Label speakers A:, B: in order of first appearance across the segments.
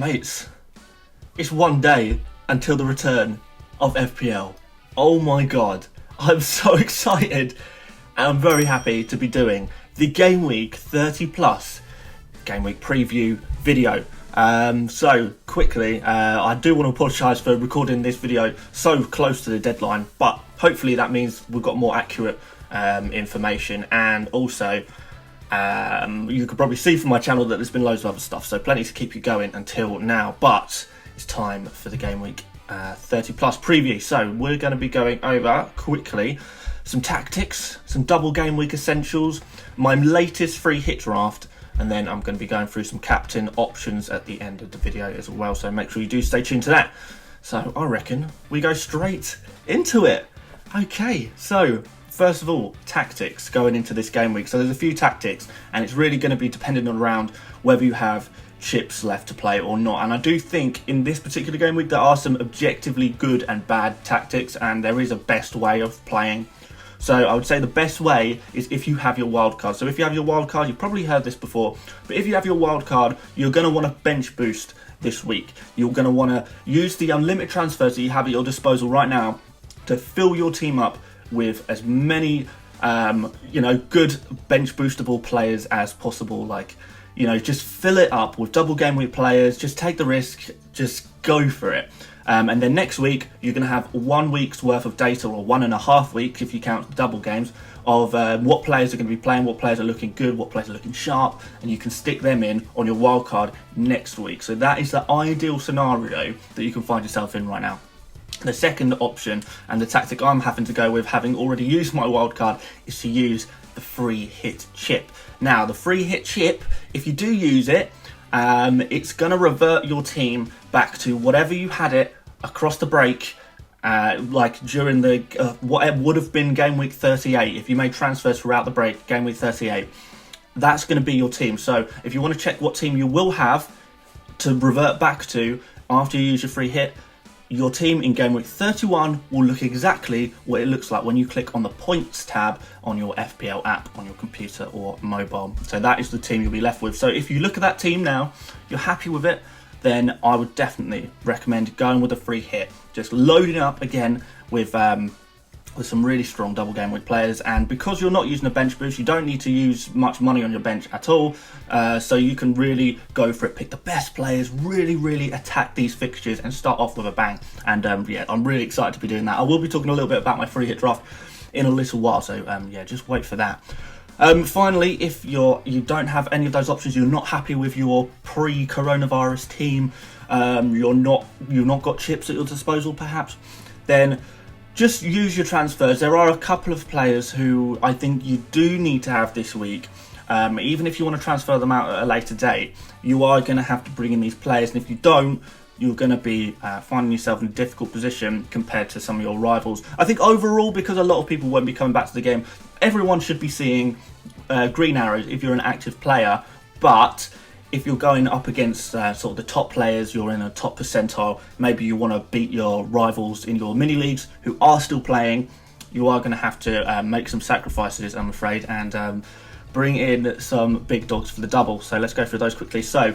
A: Mates, it's one day until the return of FPL. Oh my god, I'm so excited and I'm very happy to be doing the Game Week 30 plus Game Week preview video. So quickly, I do want to apologise for recording this video so close to the deadline, but hopefully that means we've got more accurate information, and also you could probably see from my channel that there's been loads of other stuff, so plenty to keep you going until now. But it's time for the Game Week 30 plus preview. So we're going to be going over quickly some tactics, some double Game Week essentials, my latest free hit draft, and then I'm going to be going through some captain options at the end of the video as well, so make sure you do stay tuned to that. So I reckon we go straight into it. Okay, so first of all, tactics going into this game week. So there's a few tactics, and it's really going to be dependent on around whether you have chips left to play or not. And I do think in this particular game week there are some objectively good and bad tactics, and there is a best way of playing. So I would say the best way is if you have your wild card. So if you have your wild card, you've probably heard this before, but if you have your wild card, you're going to want to bench boost this week. You're going to want to use the unlimited transfers that you have at your disposal right now to fill your team up with as many good bench boostable players as possible. Like, just fill it up with double game week players. Just take the risk, just go for it. And then next week you're going to have 1 week's worth of data, or 1.5 weeks if you count double games, of what players are going to be playing, what players are looking good, what players are looking sharp, and you can stick them in on your wild card next week. So that is the ideal scenario that you can find yourself in right now. The second option, and the tactic I'm having to go with, having already used my wildcard, is to use the free hit chip. Now, the free hit chip, if you do use it, it's going to revert your team back to whatever you had it across the break, like during the what it would have been game week 38. If you made transfers throughout the break, game week 38, that's going to be your team. So if you want to check what team you will have to revert back to after you use your free hit, your team in game week 31 will look exactly what it looks like when you click on the points tab on your FPL app on your computer or mobile. So that is the team you'll be left with. So if you look at that team now, you're happy with it, then I would definitely recommend going with a free hit. Just loading up again with some really strong double game week players. And because you're not using a bench boost, you don't need to use much money on your bench at all. So you can really go for it, pick the best players, really attack these fixtures and start off with a bang. And yeah, I'm really excited to be doing that. I will be talking a little bit about my free hit draft in a little while, so yeah, just wait for that. Finally, if you don't have any of those options, you're not happy with your pre-coronavirus team, you've not got chips at your disposal perhaps, then just use your transfers. There are a couple of players who I think you do need to have this week. Even if you want to transfer them out at a later date, you are going to have to bring in these players, and if you don't, you're going to be finding yourself in a difficult position compared to some of your rivals. I think overall, because a lot of people won't be coming back to the game, everyone should be seeing green arrows if you're an active player. But if you're going up against sort of the top players, you're in a top percentile, maybe you want to beat your rivals in your mini leagues who are still playing, you are going to have to make some sacrifices, I'm afraid, and bring in some big dogs for the double. So let's go through those quickly. So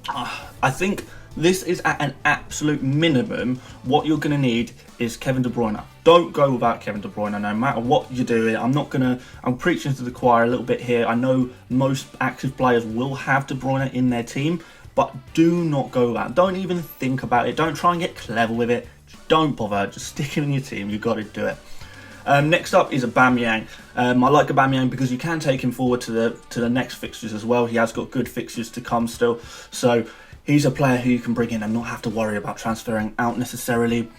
A: I think this is at an absolute minimum. What you're going to need is Kevin De Bruyne. Don't go without Kevin De Bruyne, no matter what you're doing. I'm preaching to the choir a little bit here. I know most active players will have De Bruyne in their team, but do not go without. Don't even think about it. Don't try and get clever with it. Just don't bother. Just stick him in your team. You've got to do it. Next up is Aubameyang. I like Aubameyang because you can take him forward to the next fixtures as well. He has got good fixtures to come still. So he's a player who you can bring in and not have to worry about transferring out necessarily.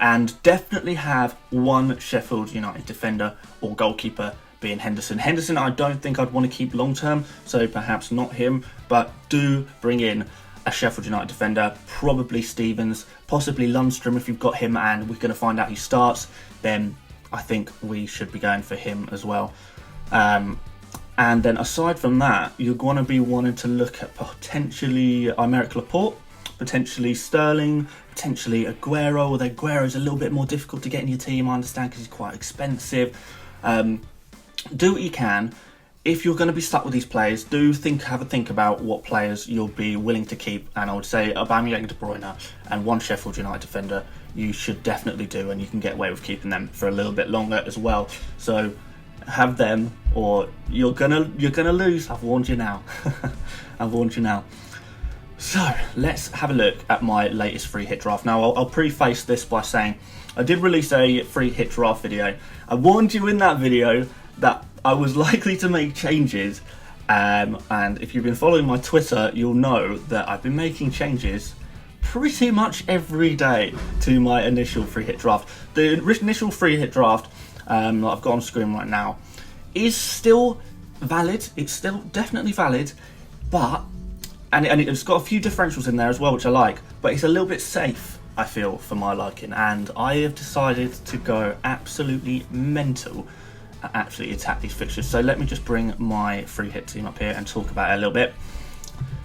A: And definitely have one Sheffield United defender or goalkeeper, being Henderson. Henderson I don't think I'd want to keep long term, so perhaps not him, but do bring in a Sheffield United defender, probably Stevens, possibly Lundstrom if you've got him and we're going to find out he starts, then I think we should be going for him as well. And then aside from that, you're going to be wanting to look at potentially Aymeric Laporte, potentially Sterling, potentially Aguero, although Aguero's a little bit more difficult to get in your team, I understand, because he's quite expensive. Do what you can. if you're going to be stuck with these players, do have a think about what players you'll be willing to keep. And I would say Aubameyang, De Bruyne, and one Sheffield United defender you should definitely do, and you can get away with keeping them for a little bit longer as well. So have them, or you're gonna lose. I've warned you now. I've warned you now. So let's have a look at my latest free hit draft. Now I'll preface this by saying I did release a free hit draft video. I warned you in that video that I was likely to make changes, and if you've been following my Twitter, you'll know that I've been making changes pretty much every day to my initial free hit draft. The initial free hit draft that I've got on screen right now is still valid. It's still definitely valid, but and it's got a few differentials in there as well, which I like, but it's a little bit safe, I feel, for my liking, and I have decided to go absolutely mental and actually attack these fixtures. So let me just bring my free hit team up here and talk about it a little bit.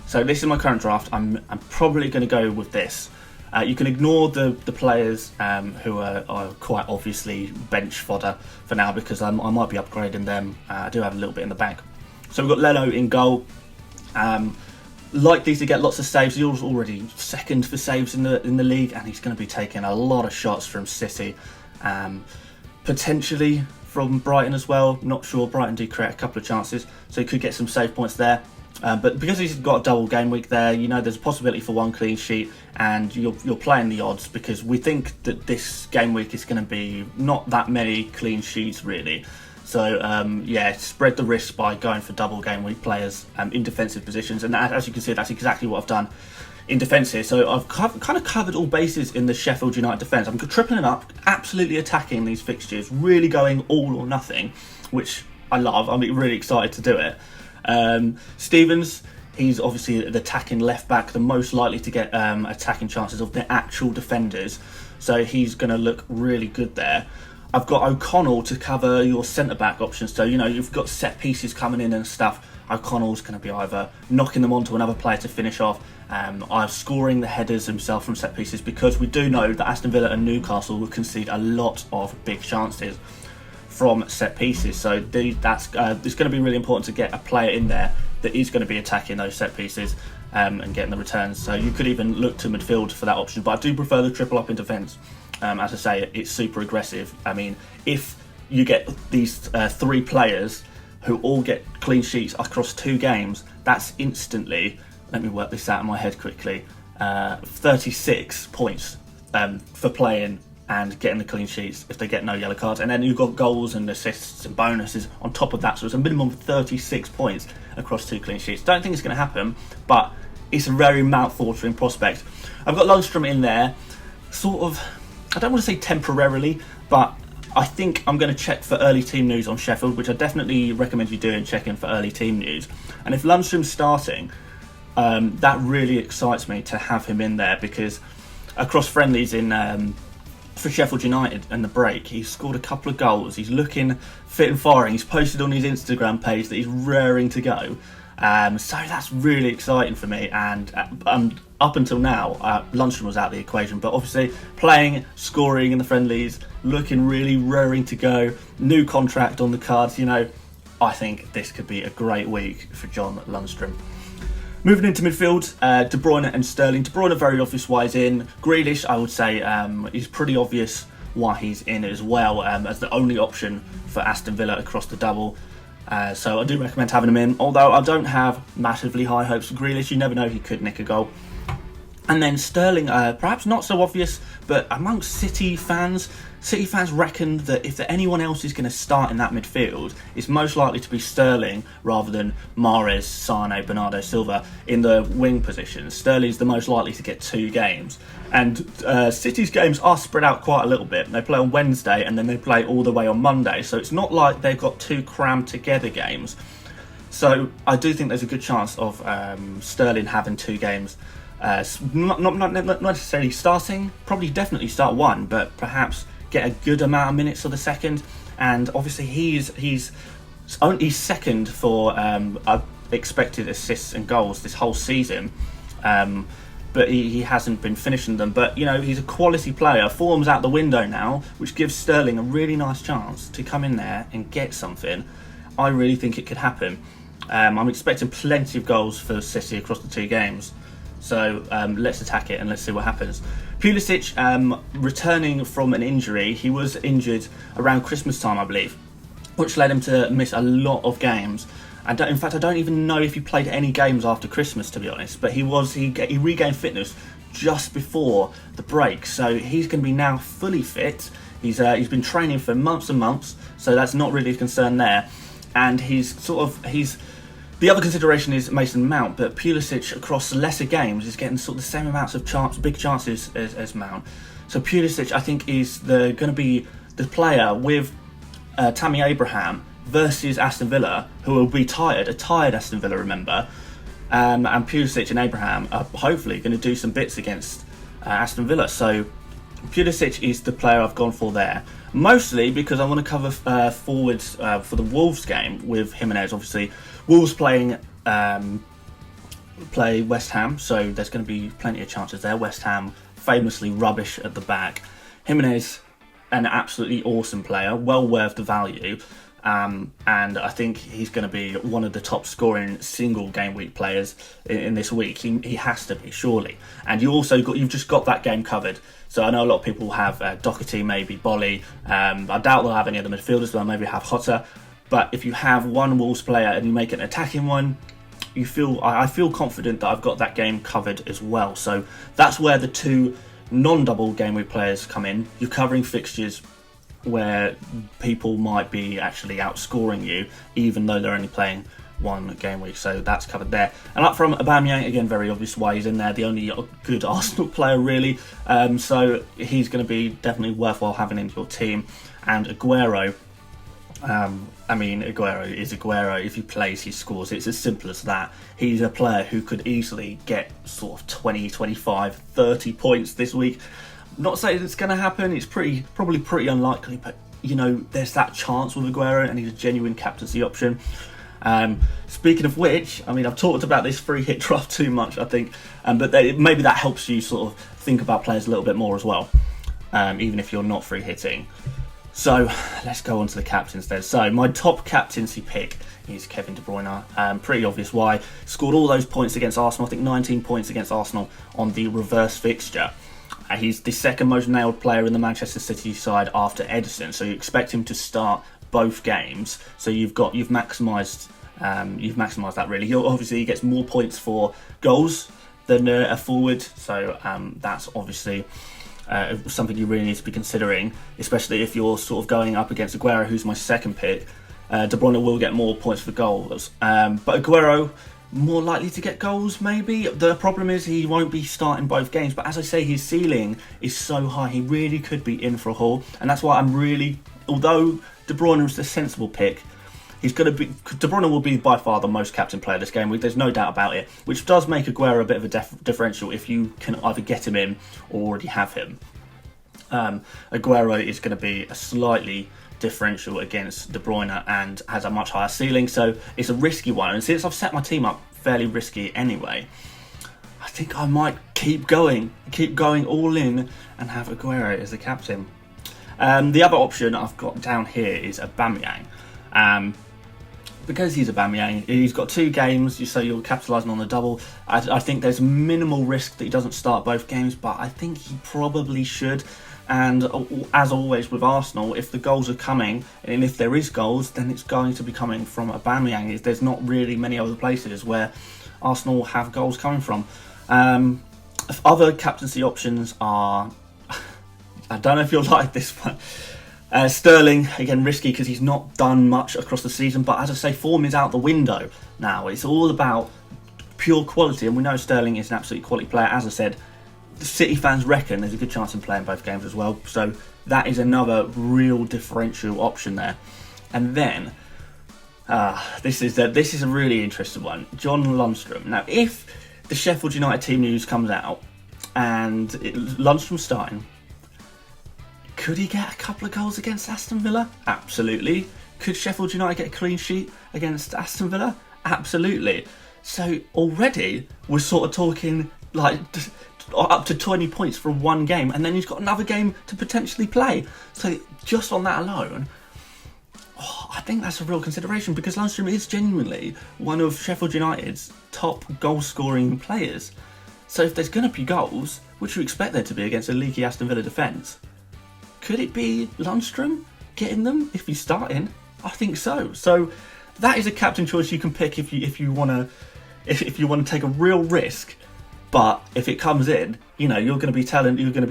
A: So this is my current draft. I'm probably going to go with this. You can ignore the players who are quite obviously bench fodder for now, because I might be upgrading them. I do have a little bit in the bank. So we've got Leno in goal. Likely to get lots of saves. He's already second for saves in the league, and he's going to be taking a lot of shots from City, potentially from Brighton as well. Not sure. Brighton do create a couple of chances, so he could get some save points there. But because he's got a double game week there, you know, there's a possibility for one clean sheet, and you're playing the odds, because we think that this game week is going to be not that many clean sheets really. So yeah, spread the risk by going for double game week players in defensive positions, and as you can see, that's exactly what I've done in defence here. So I've kind of covered all bases in the Sheffield United defence. I'm tripling up, absolutely attacking these fixtures, really going all or nothing, which I love. I'm really excited to do it. Stevens, he's obviously the attacking left back, the most likely to get attacking chances of the actual defenders, so he's going to look really good there. I've got O'Connell to cover your centre back options, so you know, you've got set pieces coming in and stuff. O'Connell's going to be either knocking them onto another player to finish off, either scoring the headers himself from set pieces, because we do know that Aston Villa and Newcastle will concede a lot of big chances from set pieces. So it's going to be really important to get a player in there that is going to be attacking those set pieces and getting the returns. So you could even look to midfield for that option, but I do prefer the triple up in defence. As I say, it's super aggressive. I mean, if you get these three players who all get clean sheets across 2 games, that's instantly, let me work this out in my head quickly, 36 points for playing and getting the clean sheets if they get no yellow cards. And then you've got goals and assists and bonuses on top of that, so it's a minimum of 36 points across 2 clean sheets. Don't think it's going to happen, but it's a very mouth-watering prospect. I've got Lundstram in there, sort of, I don't want to say temporarily, but I think I'm going to check for early team news on Sheffield, which I definitely recommend you doing, checking for early team news. And if Lundstram's starting, that really excites me to have him in there, because across friendlies for Sheffield United and the break, he's scored a couple of goals. He's looking fit and firing. He's posted on his Instagram page that he's raring to go. So that's really exciting for me. And up until now, Lundstram was out of the equation, but obviously playing, scoring in the friendlies, looking really raring to go. New contract on the cards. You know, I think this could be a great week for John Lundstram. Moving into midfield, De Bruyne and Sterling. De Bruyne, very obvious why he's in. Grealish, I would say, is pretty obvious why he's in as well, as the only option for Aston Villa across the double. So I do recommend having him in, although I don't have massively high hopes for Grealish. You never know, he could nick a goal. And then Sterling, perhaps not so obvious, but amongst City fans reckon that if anyone else is going to start in that midfield, it's most likely to be Sterling rather than Mahrez, Sane, Bernardo Silva in the wing positions. Sterling's the most likely to get 2 games. And City's games are spread out quite a little bit. They play on Wednesday and then they play all the way on Monday. So it's not like they've got 2 crammed together games. So I do think there's a good chance of Sterling having 2 games. Not necessarily starting, probably definitely start 1, but perhaps get a good amount of minutes of the second. And obviously he's second for expected assists and goals this whole season, but he hasn't been finishing them. But you know, he's a quality player. Form's out the window now, which gives Sterling a really nice chance to come in there and get something. I really think it could happen. I'm expecting plenty of goals for City across the 2 games. So let's attack it and let's see what happens. Pulisic, returning from an injury. He was injured around Christmas time, I believe, which led him to miss a lot of games. In fact, I don't even know if he played any games after Christmas, to be honest. But he regained fitness just before the break, so he's going to be now fully fit. He's been training for months and months, so that's not really a concern there. And the other consideration is Mason Mount, but Pulisic across lesser games is getting sort of the same amounts of big chances as Mount. So Pulisic, I think, is going to be the player with Tammy Abraham versus Aston Villa, who will be a tired Aston Villa, remember. And Pulisic and Abraham are hopefully going to do some bits against Aston Villa. So Pulisic is the player I've gone for there. Mostly because I want to cover forwards for the Wolves game with Jimenez. Obviously, Wolves play West Ham, so there's going to be plenty of chances there. West Ham famously rubbish at the back. Jimenez, an absolutely awesome player, well worth the value. And I think he's going to be one of the top scoring single game week players in this week. He has to be, surely. And you've just got that game covered. So I know a lot of people have Doherty, maybe Bolly. I doubt they'll have any other midfielders. They'll maybe have Jota. But if you have one Wolves player and you make it an attacking one, I feel confident that I've got that game covered as well. So that's where the 2 non-double game week players come in. You're covering fixtures where people might be actually outscoring you, even though they're only playing 1 game week. So that's covered there. And up from Aubameyang, again, very obvious why he's in there. The only good Arsenal player, really. So he's going to be definitely worthwhile having in your team. And Aguero. Aguero is Aguero. If he plays, he scores. It's as simple as that. He's a player who could easily get sort of 20, 25, 30 points this week. Not saying it's going to happen. It's probably pretty unlikely, but there's that chance with Aguero, and he's a genuine captaincy option. Speaking of which, I've talked about this free hit draft too much, I think, but maybe that helps you sort of think about players a little bit more as well, even if you're not free hitting. So let's go on to the captains then. So my top captaincy pick is Kevin De Bruyne. Pretty obvious why. Scored all those points against Arsenal. I think 19 points against Arsenal on the reverse fixture. He's the second most nailed player in the Manchester City side after Ederson, so you expect him to start both games. So you've maximised that really. He gets more points for goals than a forward, so that's obviously something you really need to be considering, especially if you're sort of going up against Aguero, who's my second pick. De Bruyne will get more points for goals, but Aguero more likely to get goals, maybe. The problem is he won't be starting both games, but as I say, his ceiling is so high, he really could be in for a haul, and that's why although De Bruyne is the sensible pick, De Bruyne will be by far the most captain player this game week, there's no doubt about it, which does make Aguero a bit of a differential if you can either get him in or already have him. Aguero is going to be a slightly differential against De Bruyne and has a much higher ceiling, so it's a risky one. And since I've set my team up fairly risky anyway, I think I might keep going all in and have Aguero as the captain. The other option I've got down here is Aubameyang. Because he's Aubameyang, he's got 2 games, so you're capitalising on the double. I think there's minimal risk that he doesn't start both games, but I think he probably should. And as always with Arsenal, if the goals are coming, and if there is goals, then it's going to be coming from Aubameyang. There's not really many other places where Arsenal have goals coming from. Other captaincy options are... I don't know if you'll like this one. Sterling, again, risky because he's not done much across the season, but as I say, form is out the window now. It's all about pure quality, and we know Sterling is an absolute quality player. As I said, the City fans reckon there's a good chance in playing both games as well, so that is another real differential option there. And then this is a really interesting one, John Lundstram. Now, if the Sheffield United team news comes out and Lundstram's starting, could he get a couple of goals against Aston Villa? Absolutely. Could Sheffield United get a clean sheet against Aston Villa? Absolutely. So already we're sort of talking like up to 20 points from one game, and then he's got another game to potentially play. So just on that alone, I think that's a real consideration because Lundstram is genuinely one of Sheffield United's top goal-scoring players. So if there's going to be goals, which you expect there to be against a leaky Aston Villa defence, could it be Lundstram getting them if he's starting? I think so. So that is a captain choice you can pick if you want to take a real risk. But if it comes in, you're going to be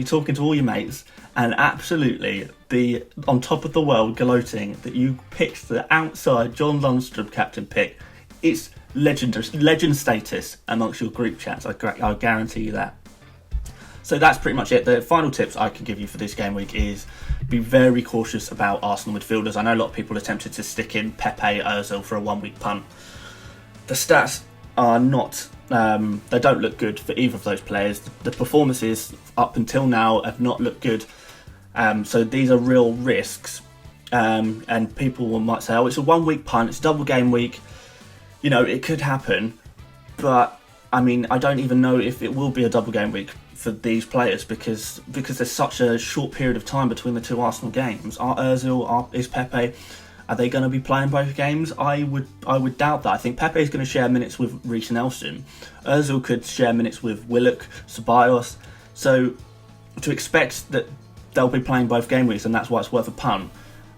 A: talking to all your mates and absolutely be on top of the world, gloating that you picked the outside John Lundstram captain pick. It's legend status amongst your group chats. I guarantee you that. So that's pretty much it. The final tips I can give you for this game week is be very cautious about Arsenal midfielders. I know a lot of people attempted to stick in Pepe, Ozil for a 1 week punt. The stats are not, they don't look good for either of those players. The performances up until now have not looked good. So these are real risks. And people might say, oh, it's a 1 week punt, it's a double game week. It could happen. But, I don't even know if it will be a double game week for these players because there's such a short period of time between the two Arsenal games. Is Pepe, are they going to be playing both games? I would doubt that. I think Pepe is going to share minutes with Reece Nelson. Ozil could share minutes with Willock, Ceballos. So to expect that they'll be playing both game weeks and that's why it's worth a punt,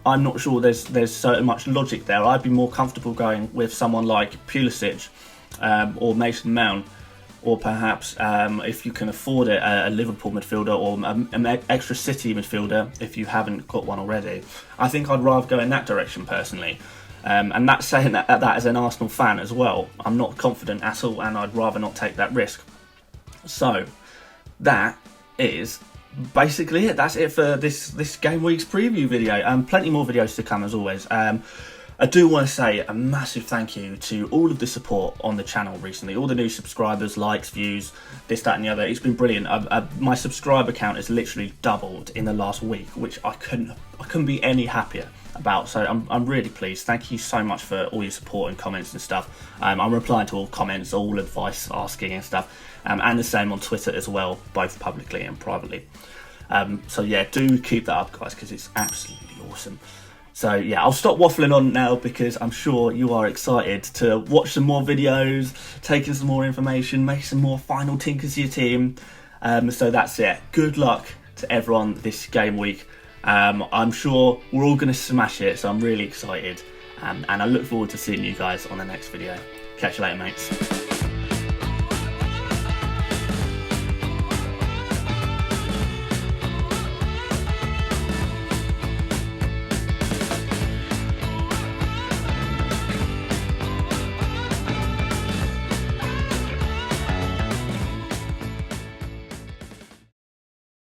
A: I'm not sure there's so much logic there. I'd be more comfortable going with someone like Pulisic or Mason Mount, or perhaps, if you can afford it, a Liverpool midfielder or an extra City midfielder if you haven't got one already. I think I'd rather go in that direction personally. And that's saying that as an Arsenal fan as well. I'm not confident at all and I'd rather not take that risk. So, that is basically it. That's it for this game week's preview video. Plenty more videos to come as always. I do want to say a massive thank you to all of the support on the channel recently. All the new subscribers, likes, views, this, that and the other. It's been brilliant. My subscriber count has literally doubled in the last week, which I couldn't be any happier about. So I'm really pleased. Thank you so much for all your support and comments and stuff. I'm replying to all comments, all advice asking and stuff. And the same on Twitter as well, both publicly and privately. So yeah, do keep that up guys because it's absolutely awesome. So yeah, I'll stop waffling on now because I'm sure you are excited to watch some more videos, take in some more information, make some more final tinkers to your team. So that's it. Good luck to everyone this game week. I'm sure we're all going to smash it, so I'm really excited. And I look forward to seeing you guys on the next video. Catch you later, mates.